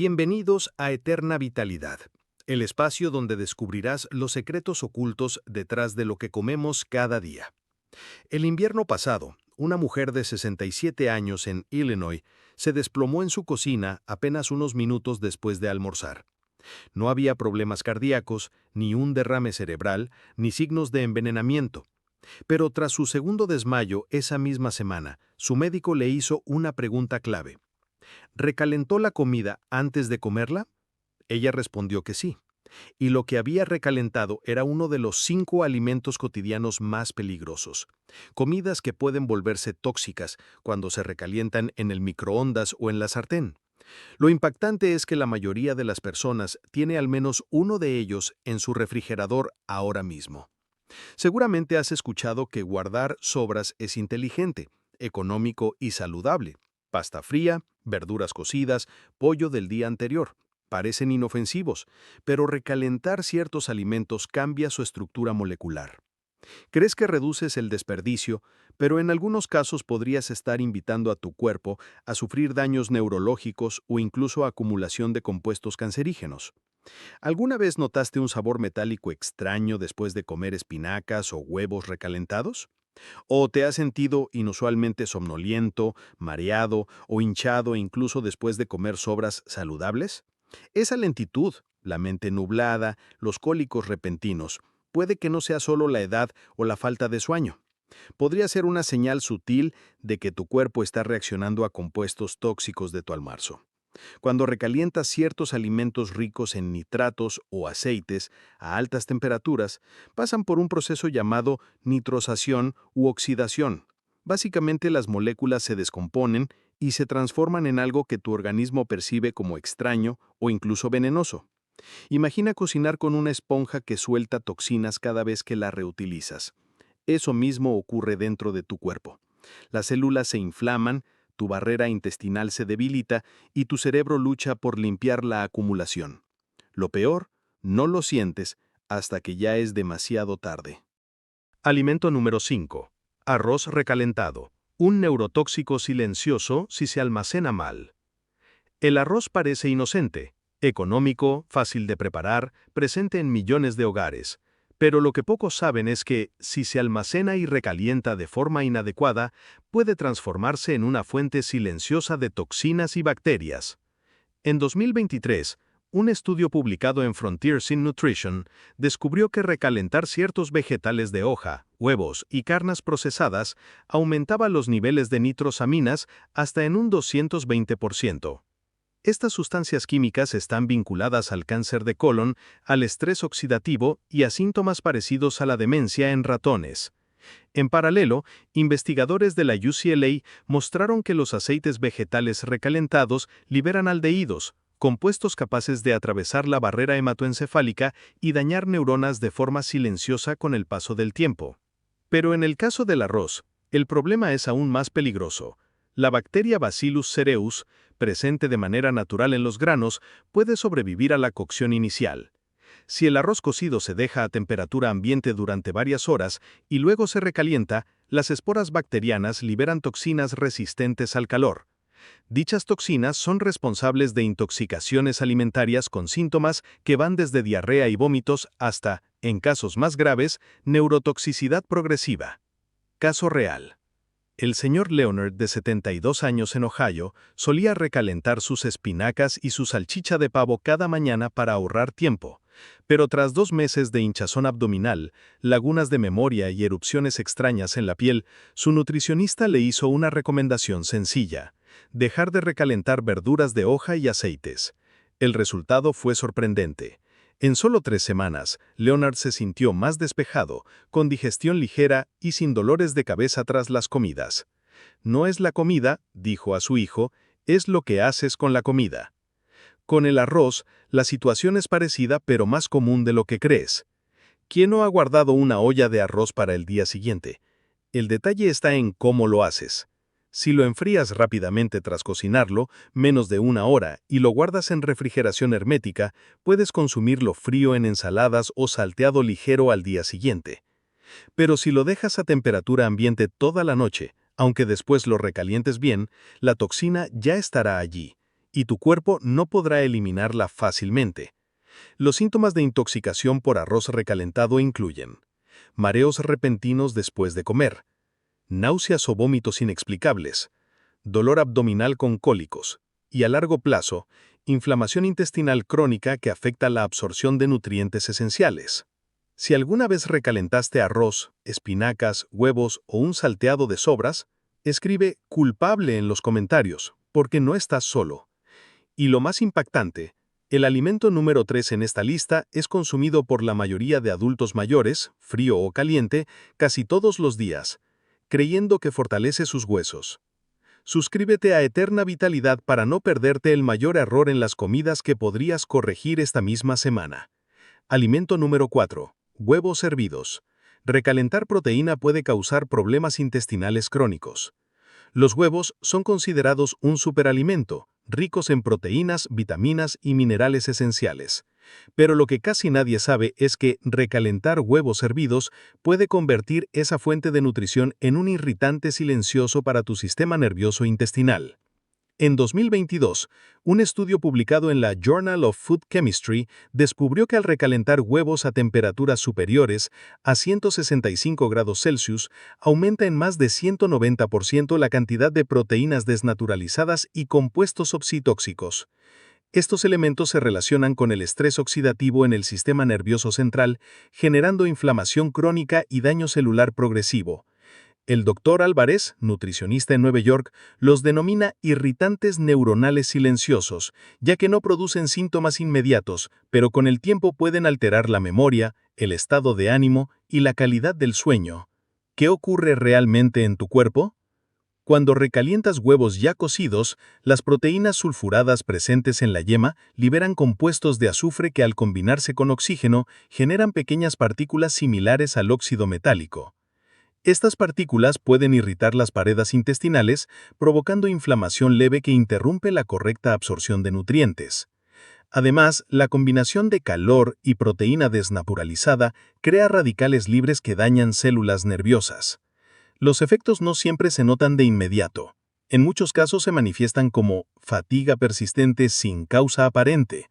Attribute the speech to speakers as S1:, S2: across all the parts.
S1: Bienvenidos a Eterna Vitalidad, el espacio donde descubrirás los secretos ocultos detrás de lo que comemos cada día. El invierno pasado, una mujer de 67 años en Illinois se desplomó en su cocina apenas unos minutos después de almorzar. No había problemas cardíacos, ni un derrame cerebral, ni signos de envenenamiento. Pero tras su segundo desmayo esa misma semana, su médico le hizo una pregunta clave. ¿Recalentó la comida antes de comerla? Ella respondió que sí, y lo que había recalentado era uno de los 5 alimentos cotidianos más peligrosos, comidas que pueden volverse tóxicas cuando se recalientan en el microondas o en la sartén. Lo impactante es que la mayoría de las personas tiene al menos uno de ellos en su refrigerador ahora mismo. Seguramente has escuchado que guardar sobras es inteligente, económico y saludable. Pasta fría, verduras cocidas, pollo del día anterior. Parecen inofensivos, pero recalentar ciertos alimentos cambia su estructura molecular. Crees que reduces el desperdicio, pero en algunos casos podrías estar invitando a tu cuerpo a sufrir daños neurológicos o incluso acumulación de compuestos cancerígenos. ¿Alguna vez notaste un sabor metálico extraño después de comer espinacas o huevos recalentados? ¿O te has sentido inusualmente somnoliento, mareado o hinchado incluso después de comer sobras saludables? Esa lentitud, la mente nublada, los cólicos repentinos, puede que no sea solo la edad o la falta de sueño. Podría ser una señal sutil de que tu cuerpo está reaccionando a compuestos tóxicos de tu almuerzo. Cuando recalientas ciertos alimentos ricos en nitratos o aceites a altas temperaturas, pasan por un proceso llamado nitrosación u oxidación. Básicamente las moléculas se descomponen y se transforman en algo que tu organismo percibe como extraño o incluso venenoso. Imagina cocinar con una esponja que suelta toxinas cada vez que la reutilizas. Eso mismo ocurre dentro de tu cuerpo. Las células se inflaman, tu barrera intestinal se debilita y tu cerebro lucha por limpiar la acumulación. Lo peor, no lo sientes hasta que ya es demasiado tarde. Alimento número 5. Arroz recalentado. Un neurotóxico silencioso si se almacena mal. El arroz parece inocente, económico, fácil de preparar, presente en millones de hogares. Pero lo que pocos saben es que, si se almacena y recalienta de forma inadecuada, puede transformarse en una fuente silenciosa de toxinas y bacterias. En 2023, un estudio publicado en Frontiers in Nutrition descubrió que recalentar ciertos vegetales de hoja, huevos y carnes procesadas aumentaba los niveles de nitrosaminas hasta en un 220%. Estas sustancias químicas están vinculadas al cáncer de colon, al estrés oxidativo y a síntomas parecidos a la demencia en ratones. En paralelo, investigadores de la UCLA mostraron que los aceites vegetales recalentados liberan aldehídos, compuestos capaces de atravesar la barrera hematoencefálica y dañar neuronas de forma silenciosa con el paso del tiempo. Pero en el caso del arroz, el problema es aún más peligroso. La bacteria Bacillus cereus, presente de manera natural en los granos, puede sobrevivir a la cocción inicial. Si el arroz cocido se deja a temperatura ambiente durante varias horas y luego se recalienta, las esporas bacterianas liberan toxinas resistentes al calor. Dichas toxinas son responsables de intoxicaciones alimentarias con síntomas que van desde diarrea y vómitos hasta, en casos más graves, neurotoxicidad progresiva. Caso real. El señor Leonard, de 72 años en Ohio, solía recalentar sus espinacas y su salchicha de pavo cada mañana para ahorrar tiempo. Pero tras 2 meses de hinchazón abdominal, lagunas de memoria y erupciones extrañas en la piel, su nutricionista le hizo una recomendación sencilla: dejar de recalentar verduras de hoja y aceites. El resultado fue sorprendente. En solo 3 semanas, Leonard se sintió más despejado, con digestión ligera y sin dolores de cabeza tras las comidas. No es la comida, dijo a su hijo, es lo que haces con la comida. Con el arroz, la situación es parecida pero más común de lo que crees. ¿Quién no ha guardado una olla de arroz para el día siguiente? El detalle está en cómo lo haces. Si lo enfrías rápidamente tras cocinarlo, menos de 1 hora, y lo guardas en refrigeración hermética, puedes consumirlo frío en ensaladas o salteado ligero al día siguiente. Pero si lo dejas a temperatura ambiente toda la noche, aunque después lo recalientes bien, la toxina ya estará allí. y tu cuerpo no podrá eliminarla fácilmente. Los síntomas de intoxicación por arroz recalentado incluyen mareos repentinos después de comer, náuseas o vómitos inexplicables, dolor abdominal con cólicos y, a largo plazo, inflamación intestinal crónica que afecta la absorción de nutrientes esenciales. Si alguna vez recalentaste arroz, espinacas, huevos o un salteado de sobras, escribe culpable en los comentarios, porque no estás solo. Y lo más impactante, el alimento número 3 en esta lista es consumido por la mayoría de adultos mayores, frío o caliente, casi todos los días, creyendo que fortalece sus huesos. Suscríbete a Eterna Vitalidad para no perderte el mayor error en las comidas que podrías corregir esta misma semana. Alimento número 4. Huevos hervidos. Recalentar proteína puede causar problemas intestinales crónicos. Los huevos son considerados un superalimento, ricos en proteínas, vitaminas y minerales esenciales. Pero lo que casi nadie sabe es que recalentar huevos hervidos puede convertir esa fuente de nutrición en un irritante silencioso para tu sistema nervioso intestinal. En 2022, un estudio publicado en la Journal of Food Chemistry descubrió que al recalentar huevos a temperaturas superiores a 165 grados Celsius, aumenta en más de 190% la cantidad de proteínas desnaturalizadas y compuestos oxitóxicos. Estos elementos se relacionan con el estrés oxidativo en el sistema nervioso central, generando inflamación crónica y daño celular progresivo. El Dr. Álvarez, nutricionista en Nueva York, los denomina irritantes neuronales silenciosos, ya que no producen síntomas inmediatos, pero con el tiempo pueden alterar la memoria, el estado de ánimo y la calidad del sueño. ¿Qué ocurre realmente en tu cuerpo? Cuando recalientas huevos ya cocidos, las proteínas sulfuradas presentes en la yema liberan compuestos de azufre que al combinarse con oxígeno generan pequeñas partículas similares al óxido metálico. Estas partículas pueden irritar las paredes intestinales, provocando inflamación leve que interrumpe la correcta absorción de nutrientes. Además, la combinación de calor y proteína desnaturalizada crea radicales libres que dañan células nerviosas. Los efectos no siempre se notan de inmediato. En muchos casos se manifiestan como fatiga persistente sin causa aparente,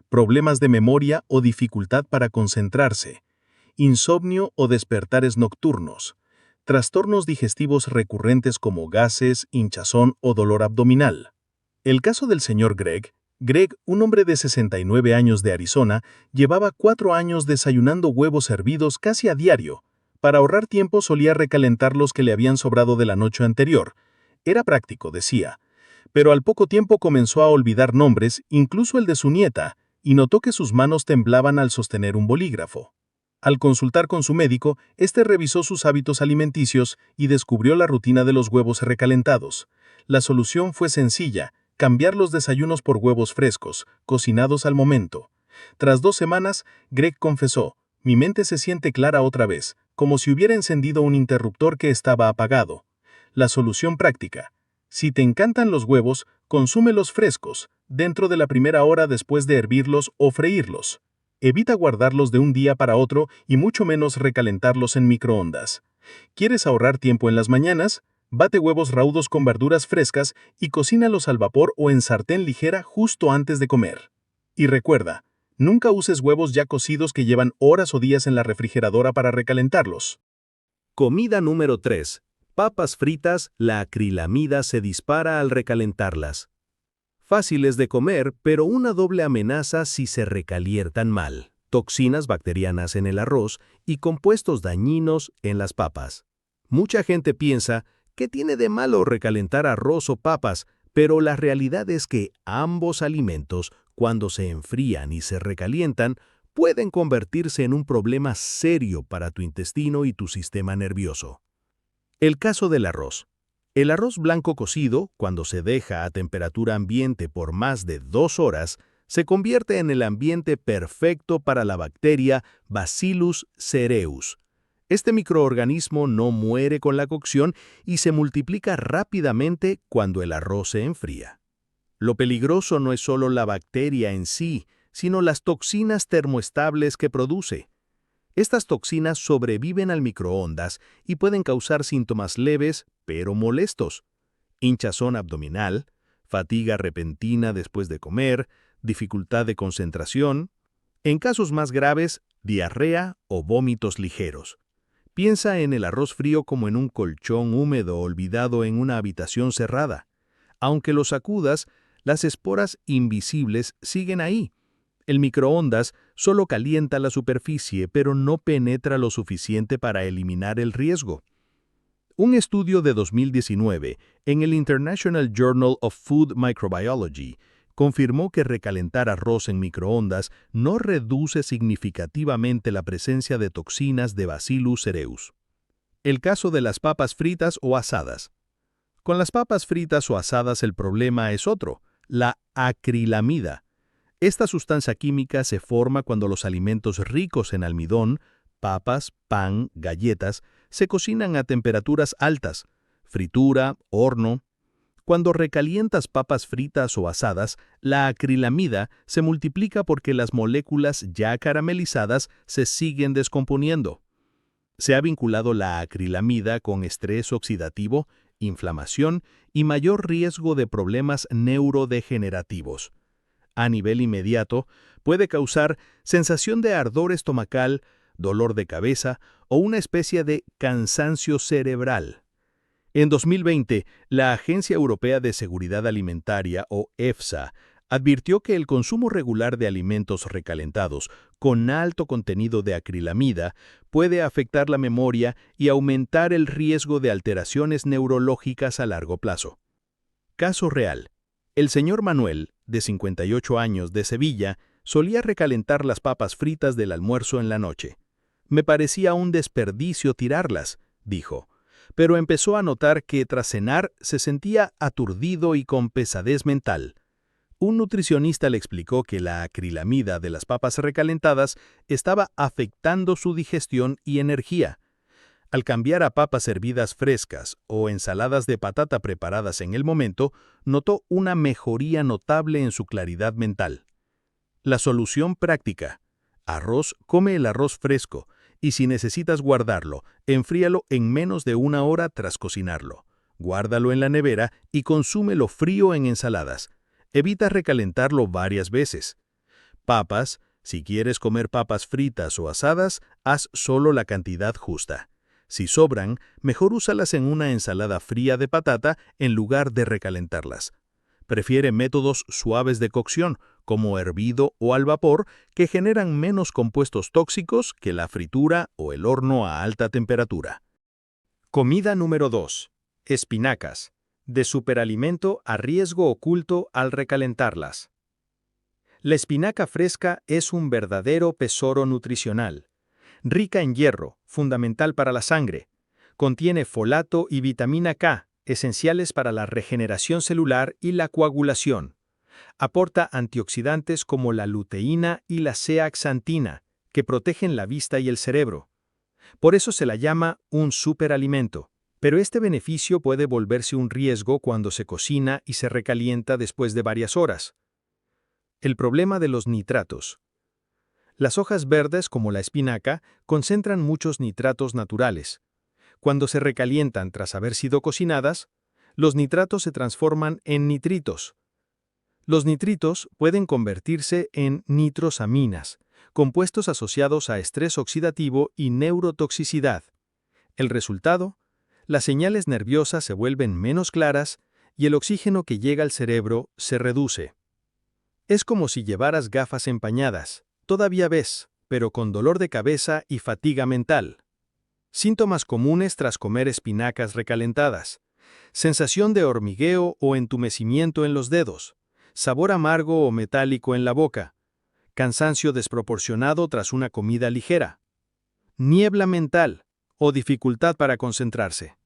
S1: problemas de memoria o dificultad para concentrarse, insomnio o despertares nocturnos, trastornos digestivos recurrentes como gases, hinchazón o dolor abdominal. El caso del señor Greg, un hombre de 69 años de Arizona, llevaba 4 años desayunando huevos hervidos casi a diario. Para ahorrar tiempo solía recalentar los que le habían sobrado de la noche anterior. Era práctico, decía. Pero al poco tiempo comenzó a olvidar nombres, incluso el de su nieta, y notó que sus manos temblaban al sostener un bolígrafo. Al consultar con su médico, este revisó sus hábitos alimenticios y descubrió la rutina de los huevos recalentados. La solución fue sencilla: cambiar los desayunos por huevos frescos, cocinados al momento. Tras 2 semanas, Greg confesó: mi mente se siente clara otra vez, como si hubiera encendido un interruptor que estaba apagado. La solución práctica: si te encantan los huevos, consúmelos frescos, dentro de la primera hora después de hervirlos o freírlos. Evita guardarlos de un día para otro y mucho menos recalentarlos en microondas. ¿Quieres ahorrar tiempo en las mañanas? Bate huevos raudos con verduras frescas y cocínalos al vapor o en sartén ligera justo antes de comer. Y recuerda, nunca uses huevos ya cocidos que llevan horas o días en la refrigeradora para recalentarlos.
S2: Comida número 3. Papas fritas, la acrilamida se dispara al recalentarlas. Fáciles de comer, pero una doble amenaza si se recalientan mal. Toxinas bacterianas en el arroz y compuestos dañinos en las papas. Mucha gente piensa, ¿qué tiene de malo recalentar arroz o papas? Pero la realidad es que ambos alimentos, cuando se enfrían y se recalientan, pueden convertirse en un problema serio para tu intestino y tu sistema nervioso. El caso del arroz. El arroz blanco cocido, cuando se deja a temperatura ambiente por más de 2 horas, se convierte en el ambiente perfecto para la bacteria Bacillus cereus. Este microorganismo no muere con la cocción y se multiplica rápidamente cuando el arroz se enfría. Lo peligroso no es solo la bacteria en sí, sino las toxinas termoestables que produce. Estas toxinas sobreviven al microondas y pueden causar síntomas leves, pero molestos: hinchazón abdominal, fatiga repentina después de comer, dificultad de concentración. En casos más graves, diarrea o vómitos ligeros. Piensa en el arroz frío como en un colchón húmedo olvidado en una habitación cerrada. Aunque lo sacudas, las esporas invisibles siguen ahí. El microondas solo calienta la superficie, pero no penetra lo suficiente para eliminar el riesgo. Un estudio de 2019 en el International Journal of Food Microbiology confirmó que recalentar arroz en microondas no reduce significativamente la presencia de toxinas de Bacillus cereus. El caso de las papas fritas o asadas. Con las papas fritas o asadas el problema es otro, la acrilamida. Esta sustancia química se forma cuando los alimentos ricos en almidón, papas, pan, galletas, se cocinan a temperaturas altas, fritura, horno. Cuando recalientas papas fritas o asadas, la acrilamida se multiplica porque las moléculas ya caramelizadas se siguen descomponiendo. Se ha vinculado la acrilamida con estrés oxidativo, inflamación y mayor riesgo de problemas neurodegenerativos. A nivel inmediato, puede causar sensación de ardor estomacal, dolor de cabeza o una especie de cansancio cerebral. En 2020, la Agencia Europea de Seguridad Alimentaria, o EFSA, advirtió que el consumo regular de alimentos recalentados con alto contenido de acrilamida puede afectar la memoria y aumentar el riesgo de alteraciones neurológicas a largo plazo. Caso real. El señor Manuel, de 58 años, de Sevilla, solía recalentar las papas fritas del almuerzo en la noche. Me parecía un desperdicio tirarlas, dijo. Pero empezó a notar que tras cenar se sentía aturdido y con pesadez mental. Un nutricionista le explicó que la acrilamida de las papas recalentadas estaba afectando su digestión y energía. Al cambiar a papas hervidas frescas o ensaladas de patata preparadas en el momento, notó una mejoría notable en su claridad mental. La solución práctica. Come el arroz fresco. Y si necesitas guardarlo, enfríalo en menos de 1 hora tras cocinarlo. Guárdalo en la nevera y consúmelo frío en ensaladas. Evita recalentarlo varias veces. Papas, si quieres comer papas fritas o asadas, haz solo la cantidad justa. Si sobran, mejor úsalas en una ensalada fría de patata en lugar de recalentarlas. Prefiere métodos suaves de cocción, como hervido o al vapor, que generan menos compuestos tóxicos que la fritura o el horno a alta temperatura.
S3: Comida número 2. Espinacas. De superalimento a riesgo oculto al recalentarlas. La espinaca fresca es un verdadero tesoro nutricional. Rica en hierro, fundamental para la sangre. Contiene folato y vitamina K, esenciales para la regeneración celular y la coagulación. Aporta antioxidantes como la luteína y la zeaxantina, que protegen la vista y el cerebro. Por eso se la llama un superalimento. Pero este beneficio puede volverse un riesgo cuando se cocina y se recalienta después de varias horas. El problema de los nitratos. Las hojas verdes, como la espinaca, concentran muchos nitratos naturales. Cuando se recalientan tras haber sido cocinadas, los nitratos se transforman en nitritos. Los nitritos pueden convertirse en nitrosaminas, compuestos asociados a estrés oxidativo y neurotoxicidad. El resultado: las señales nerviosas se vuelven menos claras y el oxígeno que llega al cerebro se reduce. Es como si llevaras gafas empañadas. Todavía ves, pero con dolor de cabeza y fatiga mental. Síntomas comunes tras comer espinacas recalentadas. Sensación de hormigueo o entumecimiento en los dedos. Sabor amargo o metálico en la boca. Cansancio desproporcionado tras una comida ligera. Niebla mental o dificultad para concentrarse.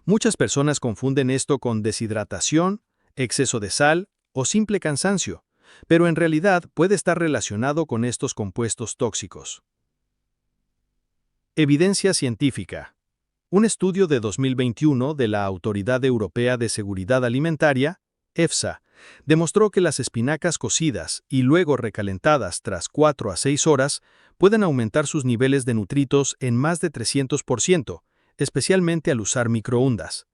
S3: Muchas personas confunden esto con deshidratación, exceso de sal o simple cansancio, pero en realidad puede estar relacionado con estos compuestos tóxicos. Evidencia científica. Un estudio de 2021 de la Autoridad Europea de Seguridad Alimentaria, EFSA, demostró que las espinacas cocidas y luego recalentadas tras 4 a 6 horas pueden aumentar sus niveles de nutritos en más de 300%, especialmente al usar microondas.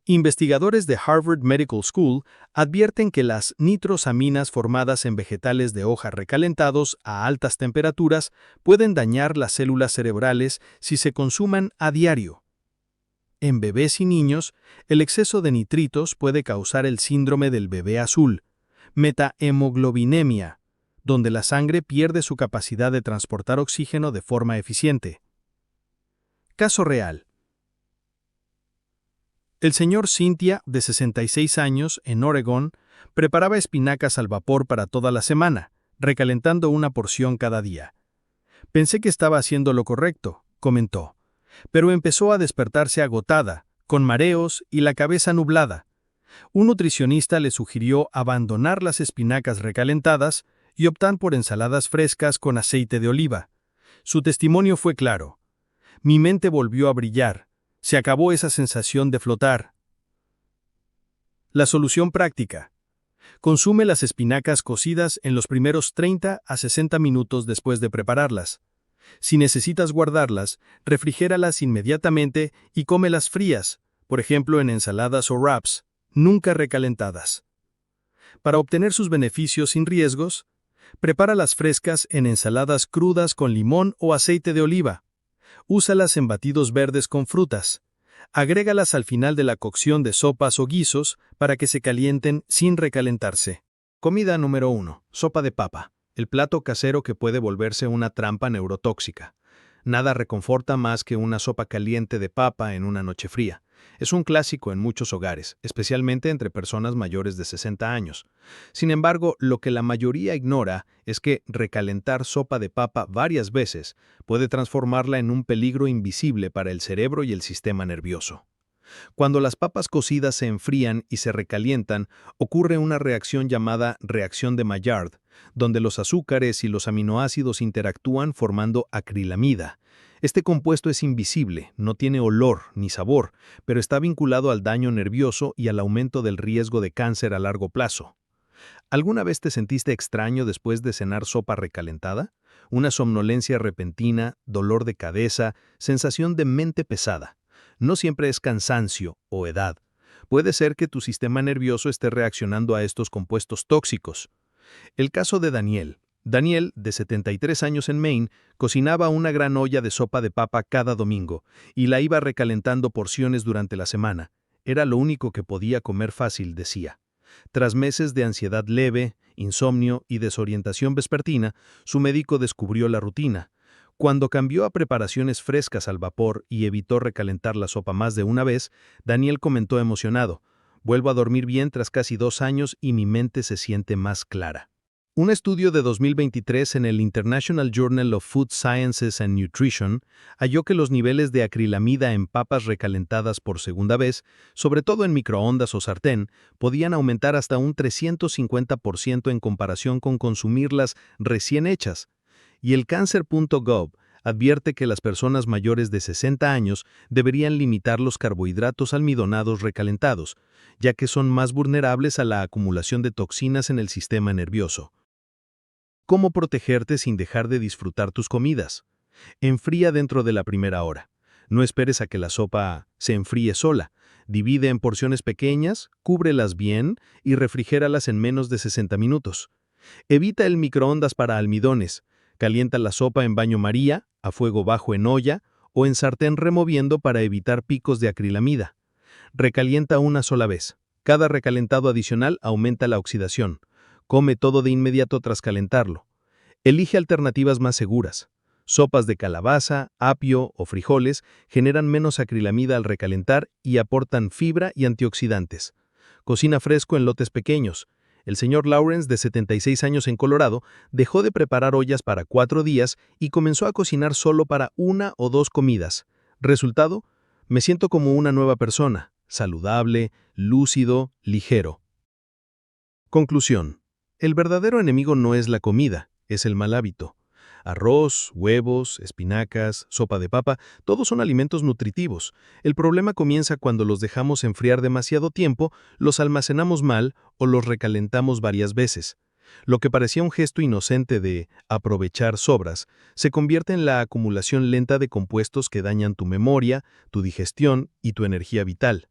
S3: Investigadores de Harvard Medical School advierten que las nitrosaminas formadas en vegetales de hoja recalentados a altas temperaturas pueden dañar las células cerebrales si se consuman a diario. En bebés y niños, el exceso de nitritos puede causar el síndrome del bebé azul, metahemoglobinemia, donde la sangre pierde su capacidad de transportar oxígeno de forma eficiente. Caso real. El señor Cynthia, de 66 años, en Oregón, preparaba espinacas al vapor para toda la semana, recalentando una porción cada día. Pensé que estaba haciendo lo correcto, comentó, pero empezó a despertarse agotada, con mareos y la cabeza nublada. Un nutricionista le sugirió abandonar las espinacas recalentadas y optar por ensaladas frescas con aceite de oliva. Su testimonio fue claro. Mi mente volvió a brillar. Se acabó esa sensación de flotar. La solución práctica. Consume las espinacas cocidas en los primeros 30 a 60 minutos después de prepararlas. Si necesitas guardarlas, refrigéralas inmediatamente y cómelas frías, por ejemplo en ensaladas o wraps, nunca recalentadas. Para obtener sus beneficios sin riesgos, prepáralas frescas en ensaladas crudas con limón o aceite de oliva. Úsalas en batidos verdes con frutas. Agrégalas al final de la cocción de sopas o guisos para que se calienten sin recalentarse.
S1: Comida número 1. Sopa de papa. El plato casero que puede volverse una trampa neurotóxica. Nada reconforta más que una sopa caliente de papa en una noche fría. Es un clásico en muchos hogares, especialmente entre personas mayores de 60 años. Sin embargo, lo que la mayoría ignora es que recalentar sopa de papa varias veces puede transformarla en un peligro invisible para el cerebro y el sistema nervioso. Cuando las papas cocidas se enfrían y se recalientan, ocurre una reacción llamada reacción de Maillard, donde los azúcares y los aminoácidos interactúan formando acrilamida. Este compuesto es invisible, no tiene olor ni sabor, pero está vinculado al daño nervioso y al aumento del riesgo de cáncer a largo plazo. ¿Alguna vez te sentiste extraño después de cenar sopa recalentada? Una somnolencia repentina, dolor de cabeza, sensación de mente pesada. No siempre es cansancio o edad. Puede ser que tu sistema nervioso esté reaccionando a estos compuestos tóxicos. El caso de Daniel. Daniel, de 73 años en Maine, cocinaba una gran olla de sopa de papa cada domingo y la iba recalentando porciones durante la semana. Era lo único que podía comer fácil, decía. Tras meses de ansiedad leve, insomnio y desorientación vespertina, su médico descubrió la rutina. Cuando cambió a preparaciones frescas al vapor y evitó recalentar la sopa más de una vez, Daniel comentó emocionado: «Vuelvo a dormir bien tras casi 2 años y mi mente se siente más clara». Un estudio de 2023 en el International Journal of Food Sciences and Nutrition halló que los niveles de acrilamida en papas recalentadas por segunda vez, sobre todo en microondas o sartén, podían aumentar hasta un 350% en comparación con consumirlas recién hechas. Y el Cancer.gov advierte que las personas mayores de 60 años deberían limitar los carbohidratos almidonados recalentados, ya que son más vulnerables a la acumulación de toxinas en el sistema nervioso. ¿Cómo protegerte sin dejar de disfrutar tus comidas? Enfría dentro de la primera hora. No esperes a que la sopa se enfríe sola. Divide en porciones pequeñas, cúbrelas bien y refrigéralas en menos de 60 minutos. Evita el microondas para almidones. Calienta la sopa en baño María, a fuego bajo en olla o en sartén removiendo para evitar picos de acrilamida. Recalienta una sola vez. Cada recalentado adicional aumenta la oxidación. Come todo de inmediato tras calentarlo. Elige alternativas más seguras. Sopas de calabaza, apio o frijoles generan menos acrilamida al recalentar y aportan fibra y antioxidantes. Cocina fresco en lotes pequeños. El señor Lawrence, de 76 años en Colorado, dejó de preparar ollas para 4 días y comenzó a cocinar solo para 1 o 2 comidas. Resultado: me siento como una nueva persona, saludable, lúcido, ligero. Conclusión. El verdadero enemigo no es la comida, es el mal hábito. Arroz, huevos, espinacas, sopa de papa, todos son alimentos nutritivos. El problema comienza cuando los dejamos enfriar demasiado tiempo, los almacenamos mal o los recalentamos varias veces. Lo que parecía un gesto inocente de aprovechar sobras, se convierte en la acumulación lenta de compuestos que dañan tu memoria, tu digestión y tu energía vital.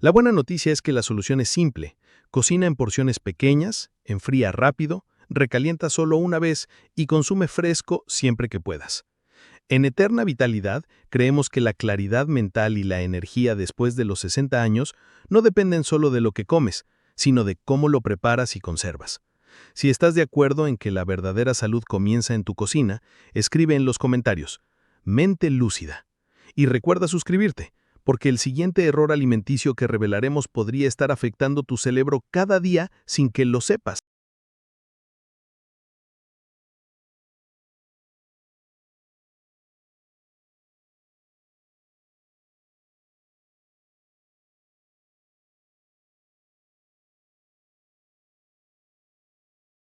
S1: La buena noticia es que la solución es simple. Cocina en porciones pequeñas, enfría rápido, recalienta solo una vez y consume fresco siempre que puedas. En Eterna Vitalidad, creemos que la claridad mental y la energía después de los 60 años no dependen solo de lo que comes, sino de cómo lo preparas y conservas. Si estás de acuerdo en que la verdadera salud comienza en tu cocina, escribe en los comentarios, mente lúcida. Y recuerda suscribirte, porque el siguiente error alimenticio que revelaremos podría estar afectando tu cerebro cada día sin que lo sepas.